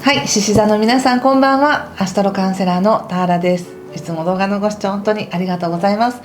はい、獅子座の皆さんこんばんは。アストロカウンセラーの田原です。いつも動画のご視聴本当にありがとうございます。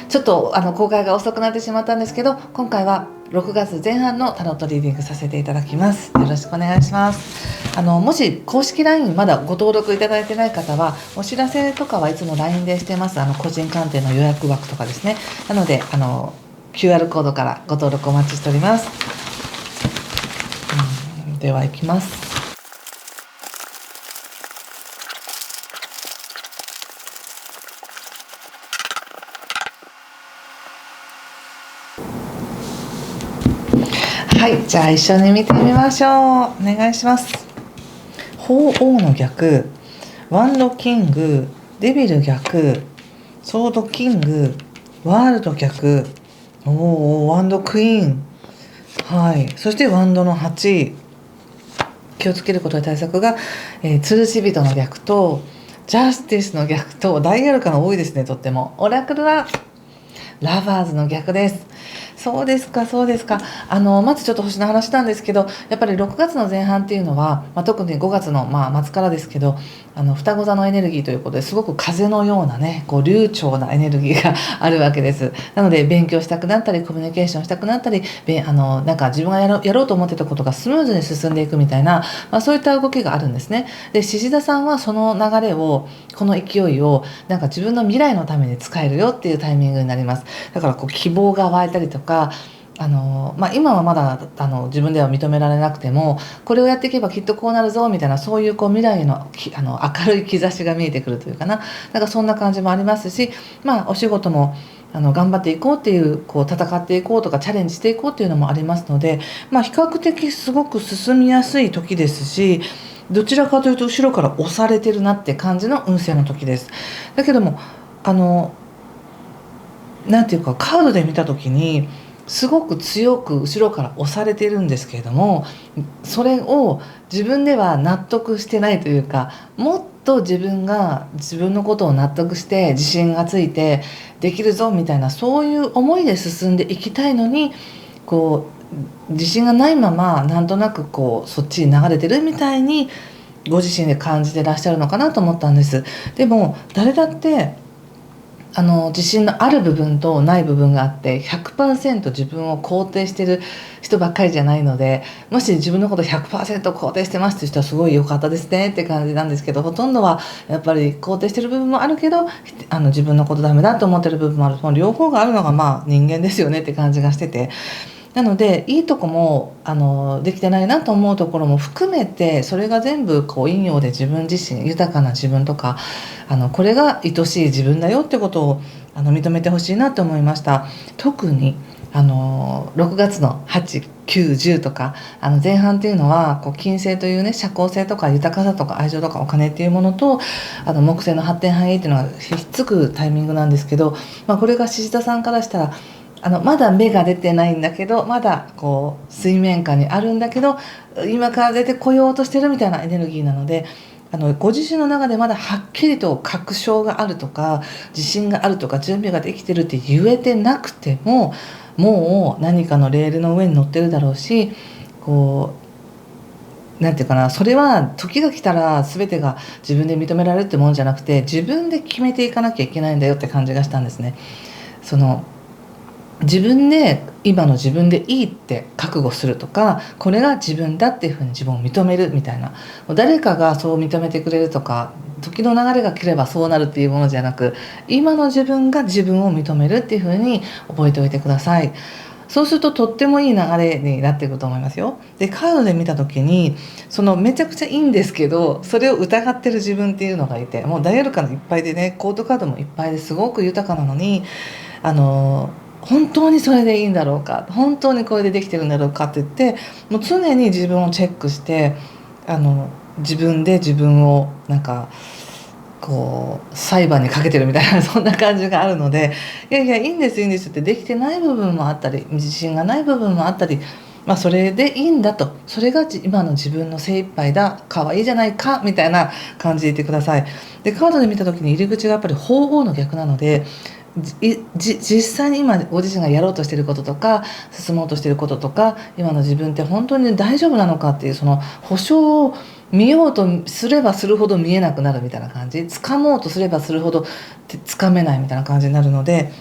ちょっと公開が遅くなってしまったんですけど、今回は6月前半のタロットリーディングさせていただきます。よろしくお願いします。もし公式 LINE まだご登録いただいてない方は、お知らせとかはいつも LINE でしてます。個人鑑定の予約枠とかですね。なのでQR コードからご登録お待ちしております。では行きます。はい、じゃあ一緒に見てみましょう。お願いします。鳳凰の逆、ワンドキング、デビル逆、ソードキング、ワールド逆、ワンドクイーン、はい、そしてワンドの8、気をつけることや対策が、吊るし人の逆とジャスティスの逆とダイアルカが多いですね。とってもオラクルはラバーズの逆です。そうですか。まずちょっと星の話なんですけど、やっぱり6月の前半っていうのは、特に5月の末からですけど、双子座のエネルギーということですごく風のようなね、流暢なエネルギーがあるわけです。なので勉強したくなったり、コミュニケーションしたくなったり、なんか自分がやろうと思ってたことがスムーズに進んでいくみたいな、そういった動きがあるんですね。で、獅子座さんはその流れを、この勢いをなんか自分の未来のために使えるよっていうタイミングになります。だから希望が湧いたりとか、今はまだ自分では認められなくても、これをやっていけばきっとこうなるぞみたいな、そういう未来への明るい兆しが見えてくるというかな、なんかそんな感じもありますし、お仕事も頑張っていこうっていう、戦っていこうとかチャレンジしていこうっていうのもありますので、比較的すごく進みやすい時ですし、どちらかというと後ろから押されてるなって感じの運勢の時です。だけどもなんていうか、カードで見た時にすごく強く後ろから押されているんですけれども、それを自分では納得してないというか、もっと自分が自分のことを納得して自信がついてできるぞみたいな、そういう思いで進んでいきたいのに、自信がないままなんとなくそっちに流れてるみたいにご自身で感じてらっしゃるのかなと思ったんです。でも誰だって自信のある部分とない部分があって、 100% 自分を肯定してる人ばっかりじゃないので、もし自分のこと 100% 肯定してますっていう人はすごい良かったですねって感じなんですけど、ほとんどはやっぱり肯定してる部分もあるけど、自分のことダメだと思ってる部分もある。その両方があるのが人間ですよねって感じがしてて、なのでいいとこもできてないなと思うところも含めて、それが全部陰陽で自分自身、豊かな自分とか、これが愛しい自分だよってことを認めてほしいなと思いました。特に6月の8、9、10とか前半っていうのは金星というね、社交性とか豊かさとか愛情とかお金っていうものと、木星の発展繁栄っていうのがひっつくタイミングなんですけど、これが獅子座さんからしたらまだ芽が出てないんだけど、まだ水面下にあるんだけど、今から出てこようとしてるみたいなエネルギーなので、ご自身の中でまだはっきりと確証があるとか、自信があるとか、準備ができてるって言えてなくても、もう何かのレールの上に乗ってるだろうし、なんていうかな、それは時が来たら全てが自分で認められるってもんじゃなくて、自分で決めていかなきゃいけないんだよって感じがしたんですね。自分で今の自分でいいって覚悟するとか、これが自分だっていうふうに自分を認めるみたいな、誰かがそう認めてくれるとか、時の流れが来ればそうなるっていうものじゃなく、今の自分が自分を認めるっていうふうに覚えておいてください。そうするととってもいい流れになっていくと思いますよ。で、カードで見た時にめちゃくちゃいいんですけど、それを疑ってる自分っていうのがいて、もうダイヤルカのいっぱいでね、コードカードもいっぱいですごく豊かなのに、本当にそれでいいんだろうか、本当にこれでできてるんだろうかって言って、もう常に自分をチェックして、自分で自分をなんか裁判にかけてるみたいな、そんな感じがあるので、いやいいんですって、できてない部分もあったり、自信がない部分もあったり、それでいいんだと、それが今の自分の精一杯だ、可愛いじゃないかみたいな感じでいてください。で、カードで見た時に入り口がやっぱり鳳凰の逆なので、実際に今ご自身がやろうとしていることとか、進もうとしていることとか、今の自分って本当に大丈夫なのかっていう、その保証を見ようとすればするほど見えなくなるみたいな感じ、掴もうとすればするほど掴めないみたいな感じになるので、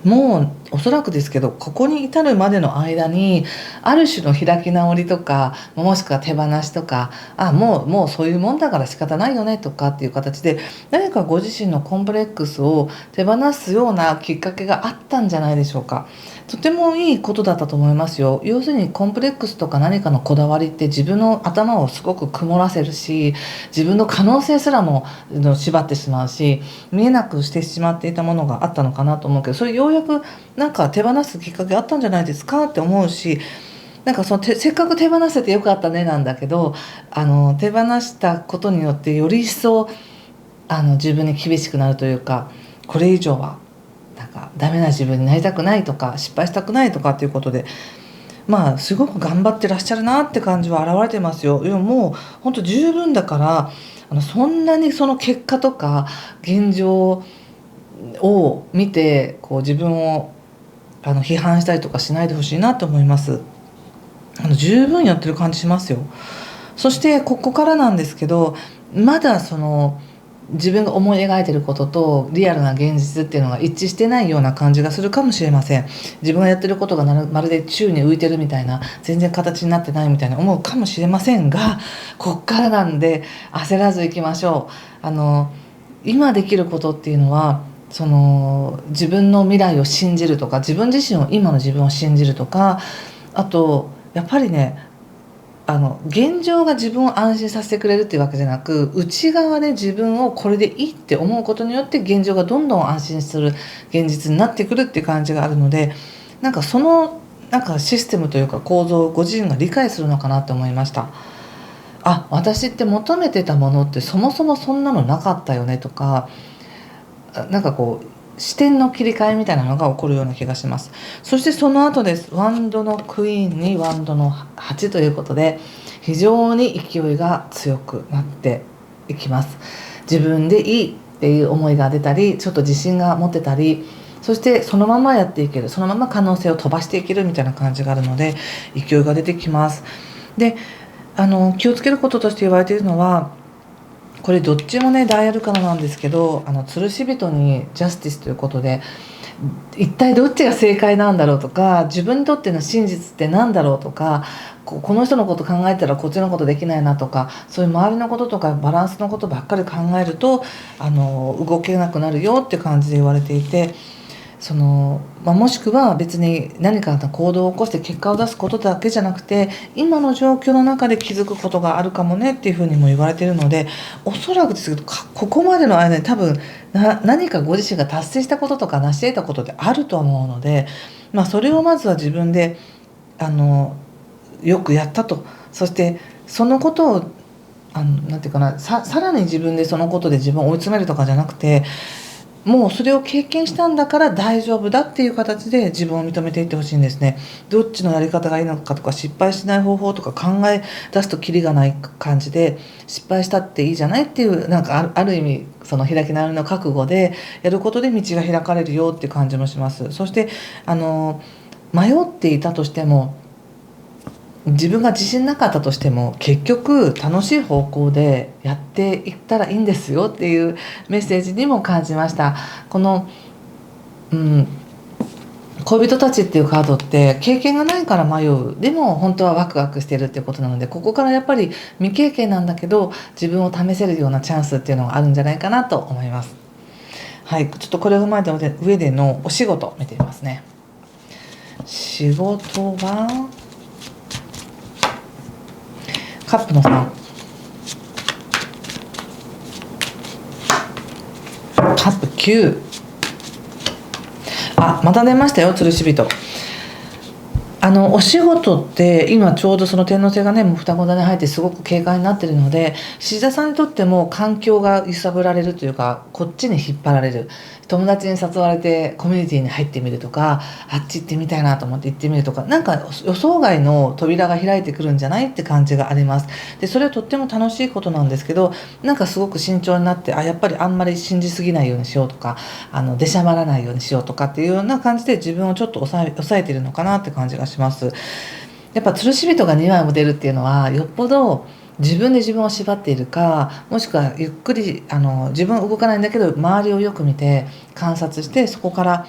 もうおそらくですけど、ここに至るまでの間にある種の開き直りとか、もしくは手放しとか、もうそういうもんだから仕方ないよねとかっていう形で、何かご自身のコンプレックスを手放すようなきっかけがあったんじゃないでしょうか。とてもいいことだったと思いますよ。要するにコンプレックスとか何かのこだわりって自分の頭をすごく曇らせるし、自分の可能性すらも縛ってしまうし、見えなくしてしまっていたものがあったのかなと思うけど、それようやくなんか手放すきっかけあったんじゃないですかって思うし、なんかせっかく手放せてよかったねなんだけど、手放したことによってより一層自分に厳しくなるというか、これ以上はなんかダメな自分になりたくないとか、失敗したくないとかっていうことで、すごく頑張ってらっしゃるなって感じは現れてますよ。いや、もう本当十分だから、そんなにその結果とか現状を見てこう自分を批判したりとかしないでほしいなと思います。十分やってる感じしますよ。そしてここからなんですけど、まだ自分が思い描いていることとリアルな現実っていうのが一致してないような感じがするかもしれません。自分がやってることがまるで宙に浮いてるみたいな、全然形になってないみたいな思うかもしれませんが、こっからなんで焦らずいきましょう。今できることっていうのは、自分の未来を信じるとか、自分自身を、今の自分を信じるとか、あとやっぱりね、現状が自分を安心させてくれるっていうわけじゃなく、内側で自分をこれでいいって思うことによって現状がどんどん安心する現実になってくるっていう感じがあるので、なんかなんかシステムというか構造をご自身が理解するのかなと思いました。私って求めてたものってそもそもそんなのなかったよねとか、なんかこう視点の切り替えみたいなのが起こるような気がします。そしてその後です。ワンドのクイーンにワンドの8ということで、非常に勢いが強くなっていきます。自分でいいっていう思いが出たり、ちょっと自信が持てたり、そしてそのままやっていける、そのまま可能性を飛ばしていけるみたいな感じがあるので、勢いが出てきます。で、気をつけることとして言われているのは、これどっちもね大アルカナなんですけど、吊るし人にジャスティスということで、一体どっちが正解なんだろうとか、自分にとっての真実って何だろうとか、この人のこと考えたらこっちのことできないなとか、そういう周りのこととかバランスのことばっかり考えると動けなくなるよって感じで言われていて、もしくは別に何か行動を起こして結果を出すことだけじゃなくて、今の状況の中で気づくことがあるかもねっていうふうにも言われているので、おそらくですけどここまでの間に多分何かご自身が達成したこととか成し得たことであると思うので、それをまずは自分でよくやったと。そしてそのことをなんていうかな、さらに自分でそのことで自分を追い詰めるとかじゃなくて、もうそれを経験したんだから大丈夫だっていう形で自分を認めていってほしいんですね。どっちのやり方がいいのかとか、失敗しない方法とか考え出すとキリがない感じで、失敗したっていいじゃないっていう、なんかある意味その開き直りの覚悟でやることで道が開かれるよっていう感じもします。そして迷っていたとしても、自分が自信なかったとしても、結局楽しい方向でやっていったらいいんですよっていうメッセージにも感じました。この、恋人たちっていうカードって経験がないから迷う、でも本当はワクワクしてるっていうことなので、ここからやっぱり未経験なんだけど自分を試せるようなチャンスっていうのがあるんじゃないかなと思います。はい、ちょっとこれを踏まえた上でのお仕事見てみますね。仕事はカップの3、カップ9、また出ましたよ、吊るし人。お仕事って今ちょうどその天王星がね、もう双子座に入ってすごく警戒になってるので、獅子座さんにとっても環境が揺さぶられるというか、こっちに引っ張られる、友達に誘われてコミュニティに入ってみるとか、あっち行ってみたいなと思って行ってみるとか、なんか予想外の扉が開いてくるんじゃないって感じがあります。でそれはとっても楽しいことなんですけど、なんかすごく慎重になって、やっぱりあんまり信じすぎないようにしようとか、出しゃばらないようにしようとかっていうような感じで自分をちょっと抑えてるのかなって感じがします。やっぱ吊るし人が2枚も出るっていうのは、よっぽど自分で自分を縛っているか、もしくはゆっくり自分は動かないんだけど周りをよく見て観察して、そこから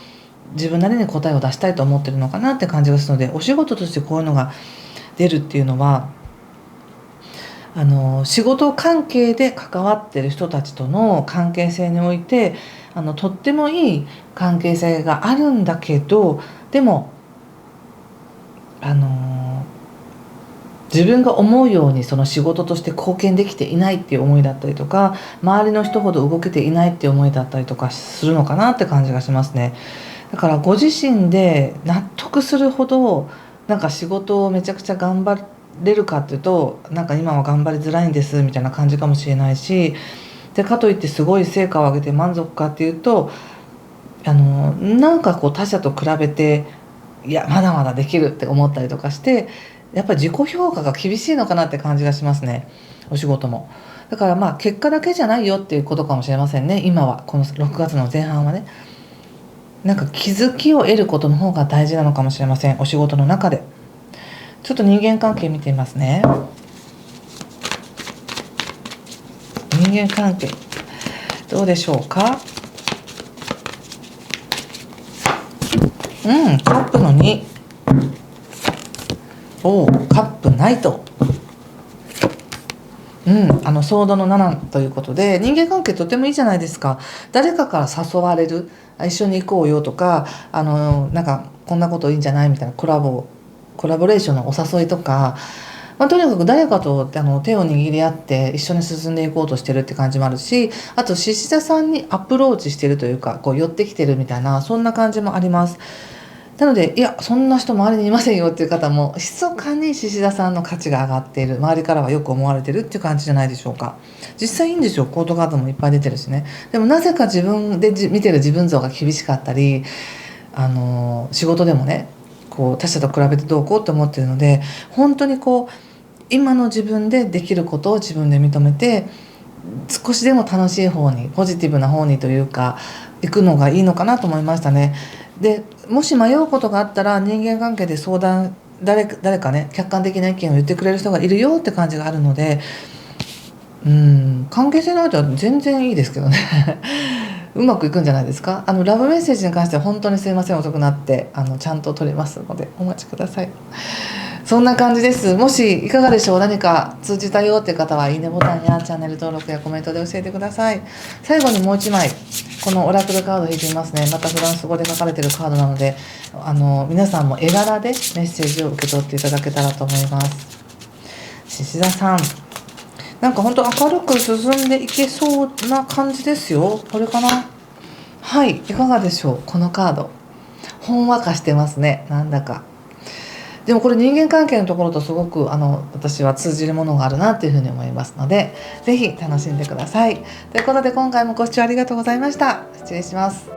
自分なりに答えを出したいと思ってるのかなって感じがするので、お仕事としてこういうのが出るっていうのは、仕事関係で関わってる人たちとの関係性においてとってもいい関係性があるんだけど、でも自分が思うようにその仕事として貢献できていないっていう思いだったりとか、周りの人ほど動けていないっていう思いだったりとかするのかなって感じがしますね。だからご自身で納得するほどなんか仕事をめちゃくちゃ頑張れるかっていうと、なんか今は頑張りづらいんですみたいな感じかもしれないし、でかといってすごい成果を上げて満足かっていうと、なんかこう他者と比べていやまだまだできるって思ったりとかして、やっぱり自己評価が厳しいのかなって感じがしますね、お仕事も。だからまあ結果だけじゃないよっていうことかもしれませんね。今はこの6月の前半はね、なんか気づきを得ることの方が大事なのかもしれません、お仕事の中で。ちょっと人間関係見てみますね。人間関係どうでしょうか。カップの2、カップナイト、ソードの7ということで、人間関係とてもいいじゃないですか。誰かから誘われる、一緒に行こうよとか、なんかこんなこといいんじゃないみたいなコラボレーションのお誘いとか、とにかく誰かと手を握り合って一緒に進んでいこうとしてるって感じもあるし、あと獅子座さんにアプローチしてるというか、こう寄ってきてるみたいな、そんな感じもあります。なので、いやそんな人周りにいませんよっていう方も、密かに獅子座さんの価値が上がっている、周りからはよく思われてるっていう感じじゃないでしょうか。実際いいんでしょう、コートカードもいっぱい出てるしね。でもなぜか自分で見てる自分像が厳しかったり、仕事でもね、こう他者と比べてどうこうって思ってるので、本当にこう今の自分でできることを自分で認めて、少しでも楽しい方に、ポジティブな方にというか行くのがいいのかなと思いましたね。でもし迷うことがあったら、人間関係で相談、誰かね、客観的な意見を言ってくれる人がいるよって感じがあるので、関係性においては全然いいですけどねうまくいくんじゃないですか。ラブメッセージに関しては本当にすいません、遅くなって、ちゃんと取れますのでお待ちください。そんな感じです。もしいかがでしょう。何か通じたよっていう方はいいねボタンやチャンネル登録やコメントで教えてください。最後にもう一枚このオラクルカード引いてみますね。またフランス語で書かれているカードなので、皆さんも絵柄でメッセージを受け取っていただけたらと思います。獅子座さん、なんか本当明るく進んでいけそうな感じですよ。これかな。はい、いかがでしょう。このカードほんわかしてますね、なんだか。でもこれ人間関係のところとすごく私は通じるものがあるなというふうに思いますので、ぜひ楽しんでください。ということで今回もご視聴ありがとうございました。失礼します。